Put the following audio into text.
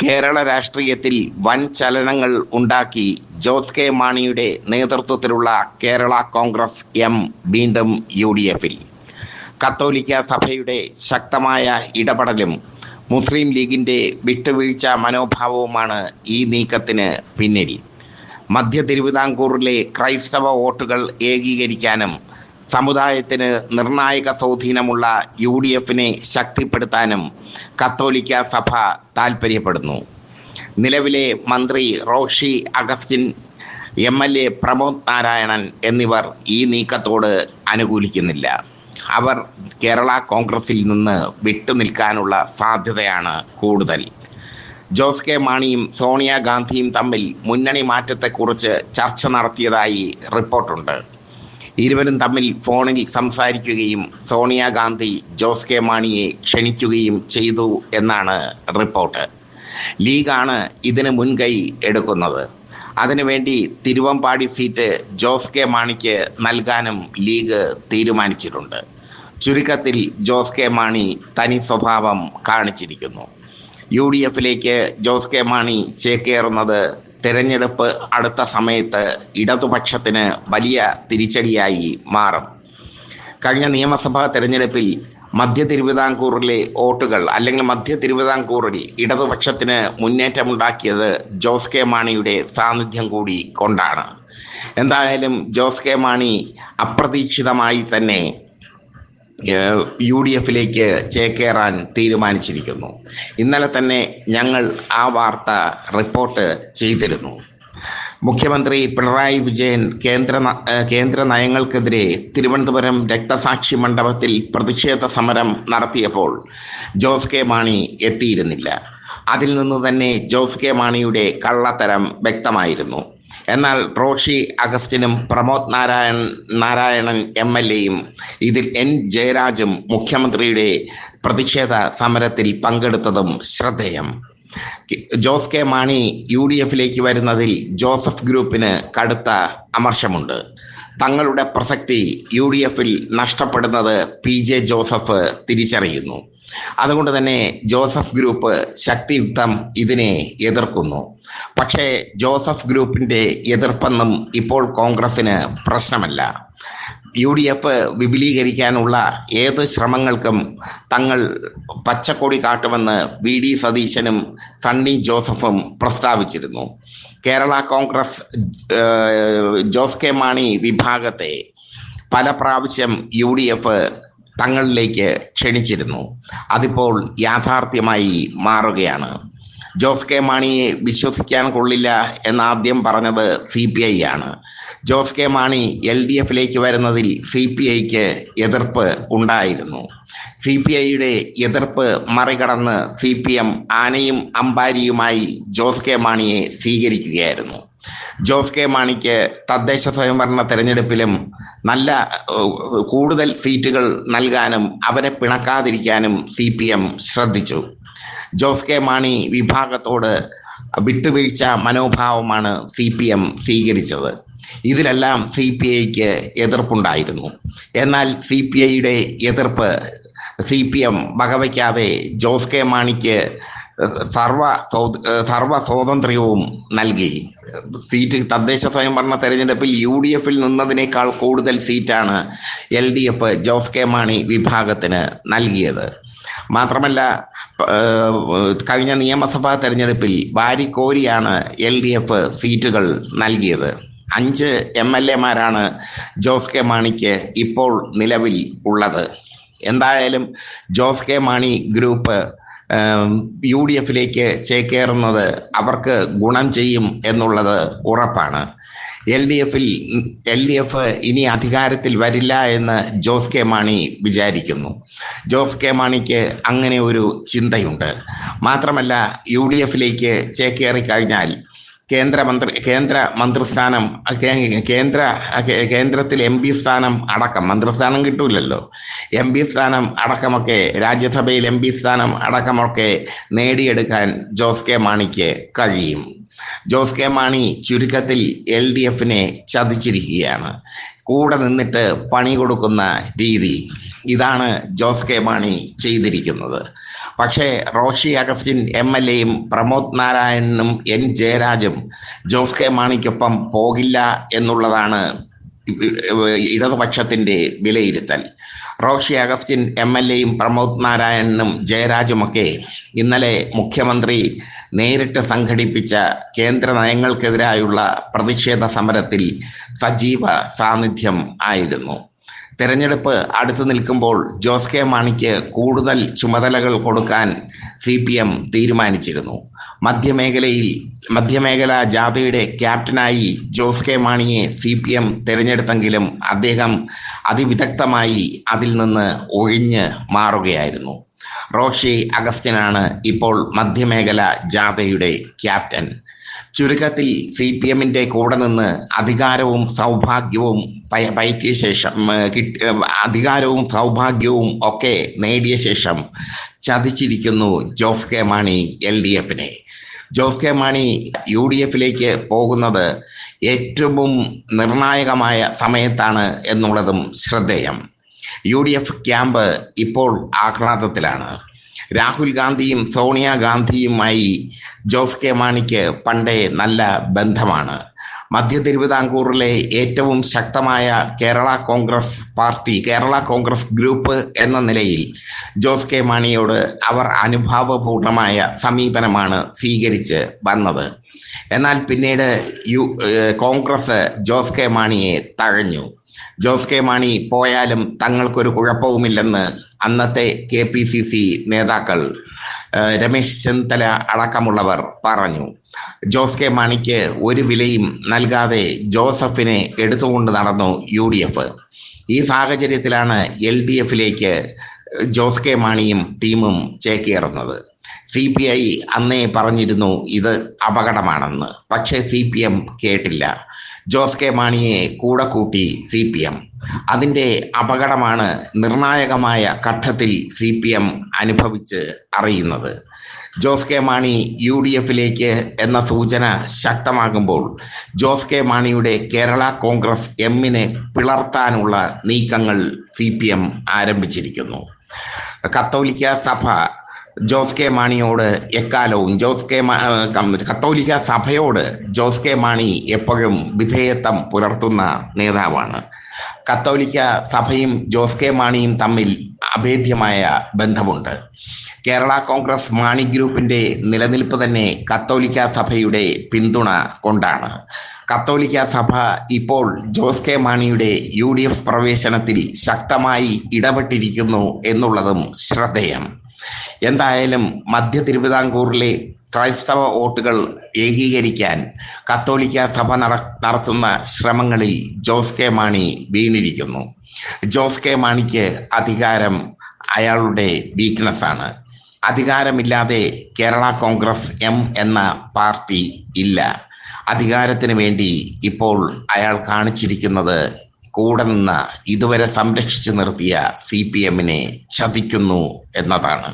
കേരള രാഷ്ട്രീയത്തിൽ വൻ ചലനങ്ങൾ ഉണ്ടാക്കി ജോസ് കെ മാണിയുടെ നേതൃത്വത്തിലുള്ള കേരള കോൺഗ്രസ് എം വീണ്ടും UDFിൽ. കത്തോലിക്ക സഭയുടെ ശക്തമായ ഇടപെടലും മുസ്ലിം ലീഗിൻ്റെ വിട്ടുവീഴ്ച മനോഭാവവുമാണ് ഈ നീക്കത്തിന് പിന്നിൽ. മധ്യ തിരുവിതാംകൂറിലെ ക്രൈസ്തവ വോട്ടുകൾ ഏകീകരിക്കാനും സമുദായത്തിന് നിർണായക സ്വാധീനമുള്ള UDFിനെ ശക്തിപ്പെടുത്താനും കത്തോലിക്ക സഭ താൽപ്പര്യപ്പെടുന്നു. നിലവിലെ മന്ത്രി റോഷി അഗസ്റ്റിൻ, MLA പ്രമോദ് നാരായണൻ എന്നിവർ ഈ നീക്കത്തോട് അനുകൂലിക്കുന്നില്ല. അവർ കേരള കോൺഗ്രസിൽ നിന്ന് വിട്ടുനിൽക്കാനുള്ള സാധ്യതയാണ് കൂടുതൽ. ജോസ് കെ മാണിയും സോണിയാഗാന്ധിയും തമ്മിൽ മുന്നണി മാറ്റത്തെക്കുറിച്ച് ചർച്ച നടത്തിയതായി റിപ്പോർട്ടുണ്ട്. ഇരുവരും തമ്മിൽ ഫോണിൽ സംസാരിക്കുകയും സോണിയാഗാന്ധി ജോസ് കെ മാണിയെ ക്ഷണിക്കുകയും ചെയ്തു എന്നാണ് റിപ്പോർട്ട്. ലീഗാണ് ഇതിന് മുൻകൈ എടുക്കുന്നത്. അതിനുവേണ്ടി തിരുവമ്പാടി സീറ്റ് ജോസ് കെ മാണിക്ക് നൽകാനും ലീഗ് തീരുമാനിച്ചിട്ടുണ്ട്. ചുരുക്കത്തിൽ ജോസ് കെ മാണി തനി സ്വഭാവം കാണിച്ചിരിക്കുന്നു. UDFിലേക്ക് ജോസ് കെ മാണി ചേക്കേറുന്നത് തെരഞ്ഞെടുപ്പ് അടുത്ത സമയത്ത് ഇടതുപക്ഷത്തിന് വലിയ തിരിച്ചടിയായി മാറും. കഴിഞ്ഞ നിയമസഭാ തെരഞ്ഞെടുപ്പിൽ മധ്യ തിരുവിതാംകൂറിലെ വോട്ടുകൾ അല്ലെങ്കിൽ മധ്യ തിരുവിതാംകൂറിൽ ഇടതുപക്ഷത്തിന് മുന്നേറ്റമുണ്ടാക്കിയത് ജോസ് കെ മാണിയുടെ സാന്നിധ്യം കൂടി കൊണ്ടാണ്. എന്തായാലും ജോസ് കെ മാണി അപ്രതീക്ഷിതമായി തന്നെ UDFിലേക്ക് ചേക്കേറാൻ തീരുമാനിച്ചിരിക്കുന്നു. ഇന്നലെ തന്നെ ഞങ്ങൾ ആ വാർത്ത റിപ്പോർട്ട് ചെയ്തിരുന്നു. മുഖ്യമന്ത്രി പിണറായി വിജയൻ കേന്ദ്ര നയങ്ങൾക്കെതിരെ തിരുവനന്തപുരം രക്തസാക്ഷി മണ്ഡപത്തിൽ പ്രതിഷേധ സമരം നടത്തിയപ്പോൾ ജോസ് കെ മാണി എത്തിയിരുന്നില്ല. അതിൽ നിന്ന് തന്നെ ജോസ് കെ മാണിയുടെ കള്ളത്തരം വ്യക്തമായിരുന്നു. എന്നാൽ റോഷി അഗസ്റ്റിനും പ്രമോദ് നാരായണൻ MLAയും ഇതിൽ N ജയരാജും മുഖ്യമന്ത്രിയുടെ പ്രതിഷേധ സമരത്തിൽ പങ്കെടുത്തതും ശ്രദ്ധേയം. ജോസ് കെ മാണി UDFിലേക്ക് വരുന്നതിൽ ജോസഫ് ഗ്രൂപ്പിന് കടുത്ത അമർഷമുണ്ട്. തങ്ങളുടെ പ്രസക്തി UDFിൽ നഷ്ടപ്പെടുന്നത് PJ ജോസഫ് തിരിച്ചറിയുന്നു. അതുകൊണ്ട് തന്നെ ജോസഫ് ഗ്രൂപ്പ് ശക്തിയുക്തം ഇതിനെ എതിർക്കുന്നു. പക്ഷേ ജോസഫ് ഗ്രൂപ്പിൻ്റെ എതിർപ്പൊന്നും ഇപ്പോൾ കോൺഗ്രസിന് പ്രശ്നമല്ല. UDF വിപുലീകരിക്കാനുള്ള ഏത് ശ്രമങ്ങൾക്കും തങ്ങൾ പച്ചക്കൊടി കാട്ടുമെന്ന് VD സതീശനും സണ്ണി ജോസഫും പ്രസ്താവിച്ചിരുന്നു. കേരള കോൺഗ്രസ് ജോസ് കെ മാണി വിഭാഗത്തെ പല പ്രാവശ്യം UDF തങ്ങളിലേക്ക് ക്ഷണിച്ചിരുന്നു. അതിപ്പോൾ യാഥാർത്ഥ്യമായി മാറുകയാണ്. ജോസ് കെ മാണിയെ വിശ്വസിക്കാൻ കൊള്ളില്ല എന്നാദ്യം പറഞ്ഞത് CPI ആണ്. ജോസ് കെ മാണി LDFിലേക്ക് വരുന്നതിൽ CPIക്ക് എതിർപ്പ് ഉണ്ടായിരുന്നു. CPIയുടെ എതിർപ്പ് മറികടന്ന് CPM ആനയും അമ്പാരിയുമായി ജോസ് കെ മാണിയെ സ്വീകരിക്കുകയായിരുന്നു. ജോസ് കെ മാണിക്ക് തദ്ദേശ സ്വയംഭരണ തെരഞ്ഞെടുപ്പിലും കൂടുതൽ സീറ്റുകൾ നൽകാനും അവരെ പിണക്കാതിരിക്കാനും CPM ശ്രദ്ധിച്ചു. ജോസ് കെ മാണി വിഭാഗത്തോട് വിട്ടുവീഴ്ച മനോഭാവമാണ് CPM സ്വീകരിച്ചത്. ഇതിലെല്ലാം CPIക്ക് എതിർപ്പുണ്ടായിരുന്നു. എന്നാൽ CPIയുടെ എതിർപ്പ് CPM വകവയ്ക്കാതെ ജോസ് കെ മാണിക്ക് സർവ സ്വാതന്ത്ര്യവും നൽകി. തദ്ദേശ സ്വയംഭരണ തെരഞ്ഞെടുപ്പിൽ UDFിൽ നിന്നതിനേക്കാൾ കൂടുതൽ സീറ്റാണ് LDF ജോസ് കെ മാണി വിഭാഗത്തിന് നൽകിയത്. മാത്രമല്ല, കഴിഞ്ഞ നിയമസഭാ തെരഞ്ഞെടുപ്പിൽ വാരിക്കോരിയാണ് LDF സീറ്റുകൾ നൽകിയത്. 5 MLAമാരാണ് ജോസ് കെ മാണിക്ക് ഇപ്പോൾ നിലവിൽ ഉള്ളത്. എന്തായാലും ജോസ് കെ മാണി ഗ്രൂപ്പ് UDFിലേക്ക് ചേക്കേറുന്നത് അവർക്ക് ഗുണം ചെയ്യും എന്നുള്ളത് ഉറപ്പാണ്. LDF ഇനി അധികാരത്തിൽ വരില്ല എന്ന് ജോസ് കെ മാണി വിചാരിക്കുന്നു. ജോസ് കെ മാണിക്ക് അങ്ങനെ ഒരു ചിന്തയുണ്ട്. മാത്രമല്ല, UDFിലേക്ക് ചേക്കേറിക്കഴിഞ്ഞാൽ കേന്ദ്രത്തിൽ MP സ്ഥാനം അടക്കം, മന്ത്രിസ്ഥാനം കിട്ടൂലല്ലോ, MP സ്ഥാനം അടക്കമൊക്കെ, രാജ്യസഭയിൽ MP സ്ഥാനം അടക്കമൊക്കെ നേടിയെടുക്കാൻ ജോസ് കെ മാണിക്ക് കഴിയും. ജോസ് കെ മാണി ചുരുക്കത്തിൽ LDFിനെ ചതിച്ചിരിക്കുകയാണ്. കൂടെ നിന്നിട്ട് പണി കൊടുക്കുന്ന രീതി, ഇതാണ് ജോസ് കെ മാണി ചെയ്തിരിക്കുന്നത്. പക്ഷേ റോഷി അഗസ്റ്റിൻ MLAയും പ്രമോദ് നാരായണനും ജയരാജും ജോസ് കെ മാണിക്കൊപ്പം പോകില്ല എന്നുള്ളതാണ് ഇടതുപക്ഷത്തിന്റെ വിലയിരുത്തൽ. റോഷി അഗസ്റ്റിൻ MLAയും പ്രമോദ് നാരായണനും ജയരാജുമൊക്കെ ഇന്നലെ മുഖ്യമന്ത്രി നേരിട്ട് സംഘടിപ്പിച്ച കേന്ദ്ര നയങ്ങൾക്കെതിരായുള്ള പ്രതിഷേധ സമരത്തിൽ സജീവ സാന്നിധ്യം ആയിരുന്നു. തെരഞ്ഞെടുപ്പ് അടുത്തു നിൽക്കുമ്പോൾ ജോസ് കെ മാണിക്ക് കൂടുതൽ ചുമതലകൾ കൊടുക്കാൻ CPM തീരുമാനിച്ചിരുന്നു. മധ്യമേഖലാ ജാഥയുടെ ക്യാപ്റ്റനായി ജോസ് കെ മാണിയെ CPM തിരഞ്ഞെടുത്തെങ്കിലും അദ്ദേഹം അതിവിദഗ്ധമായി അതിൽ നിന്ന് ഒഴിഞ്ഞ് മാറുകയായിരുന്നു. റോഷി അഗസ്റ്റിനാണ് ഇപ്പോൾ മധ്യമേഖലാ ജാഥയുടെ ക്യാപ്റ്റൻ. ചുരുക്കത്തിൽ CPMന്റെ കൂടെ നിന്ന് അധികാരവും സൗഭാഗ്യവും ഒക്കെ നേടിയ ശേഷം ചതിച്ചിരിക്കുന്നു ജോസ് കെ മാണി LDFിനെ. ജോസ് കെ മാണി UDFിലേക്ക് പോകുന്നത് ഏറ്റവും നിർണായകമായ സമയത്താണ് എന്നുള്ളതും ശ്രദ്ധേയം. UDF ക്യാമ്പ് ഇപ്പോൾ ആഹ്ലാദത്തിലാണ്. രാഹുൽ ഗാന്ധിയും സോണിയാഗാന്ധിയുമായി ജോസ് കെ മാണിക്ക് പണ്ടേ നല്ല ബന്ധമാണ്. മധ്യ തിരുവിതാംകൂറിലെ ഏറ്റവും ശക്തമായ കേരള കോൺഗ്രസ് ഗ്രൂപ്പ് എന്ന നിലയിൽ ജോസ് കെ മാണിയോട് അവർ അനുഭാവപൂർണമായ സമീപനമാണ് സ്വീകരിച്ച് വന്നത്. എന്നാൽ പിന്നീട് കോൺഗ്രസ് ജോസ് കെ മാണിയെ തഴഞ്ഞു. ജോസ് കെ മാണി പോയാലും തങ്ങൾക്കൊരു കുഴപ്പവുമില്ലെന്ന് അന്നത്തെ KPCC നേതാക്കൾ രമേശ് ചെന്നിത്തല അടക്കമുള്ളവർ പറഞ്ഞു. ജോസ് കെ മാണിക്ക് ഒരു വിലയും നൽകാതെ ജോസഫിനെ എടുത്തുകൊണ്ട് നടന്നു UDF. ഈ സാഹചര്യത്തിലാണ് LDFിലേക്ക് ജോസ് കെ മാണിയും ടീമും ചേക്കേറുന്നത്. CPI അന്നേ പറഞ്ഞിരുന്നു ഇത് അപകടമാണെന്ന്. പക്ഷേ CPM കേട്ടില്ല. ജോസ് കെ മാണിയെ കൂടെ കൂട്ടി CPM. അതിൻ്റെ അപകടമാണ് നിർണായകമായ ഘട്ടത്തിൽ CPM അനുഭവിച്ച് അറിയുന്നത്. ജോസ് കെ മാണി UDFിലേക്ക് എന്ന സൂചന ശക്തമാകുമ്പോൾ ജോസ് കെ മാണിയുടെ കേരള കോൺഗ്രസ് എമ്മിനെ പിളർത്താനുള്ള നീക്കങ്ങൾ CPM ആരംഭിച്ചിരിക്കുന്നു. കത്തോലിക്ക സഭ ജോസ് കെ മാണിയോട് എക്കാലവും കത്തോലിക്ക സഭയോട് ജോസ് കെ മാണി എപ്പോഴും വിധേയത്വം പുലർത്തുന്ന നേതാവാണ്. കത്തോലിക്ക സഭയും ജോസ് കെ മാണിയും തമ്മിൽ അഭേദ്യമായ ബന്ധമുണ്ട്. കേരള കോൺഗ്രസ് മാണി ഗ്രൂപ്പിന്റെ നിലനിൽപ്പ് തന്നെ കത്തോലിക്ക സഭയുടെ പിന്തുണ കൊണ്ടാണ്. കത്തോലിക്ക സഭ ഇപ്പോൾ ജോസ് കെ മാണിയുടെ UDF പ്രവേശനത്തിൽ ശക്തമായി ഇടപെട്ടിരിക്കുന്നു എന്നുള്ളതും ശ്രദ്ധേയം. എന്തായാലും മധ്യ തിരുവിതാംകൂറിലെ ക്രൈസ്തവ വോട്ടുകൾ ഏകീകരിക്കാൻ കത്തോലിക്ക സഭ നടത്തുന്ന ശ്രമങ്ങളിൽ ജോസ് കെ മാണി വീണിരിക്കുന്നു. ജോസ് കെ മാണിക്ക് അധികാരം അയാളുടെ വീക്ക്നെസ്സാണ്. അധികാരമില്ലാതെ കേരള കോൺഗ്രസ് എം എന്ന പാർട്ടി ഇല്ല. അധികാരത്തിന് വേണ്ടി ഇപ്പോൾ അയാൾ കാണിച്ചിരിക്കുന്നത് കൂടെ നിന്ന് ഇതുവരെ സംരക്ഷിച്ചു നിർത്തിയ CPMനെ ചതിക്കുന്നു എന്നതാണ്.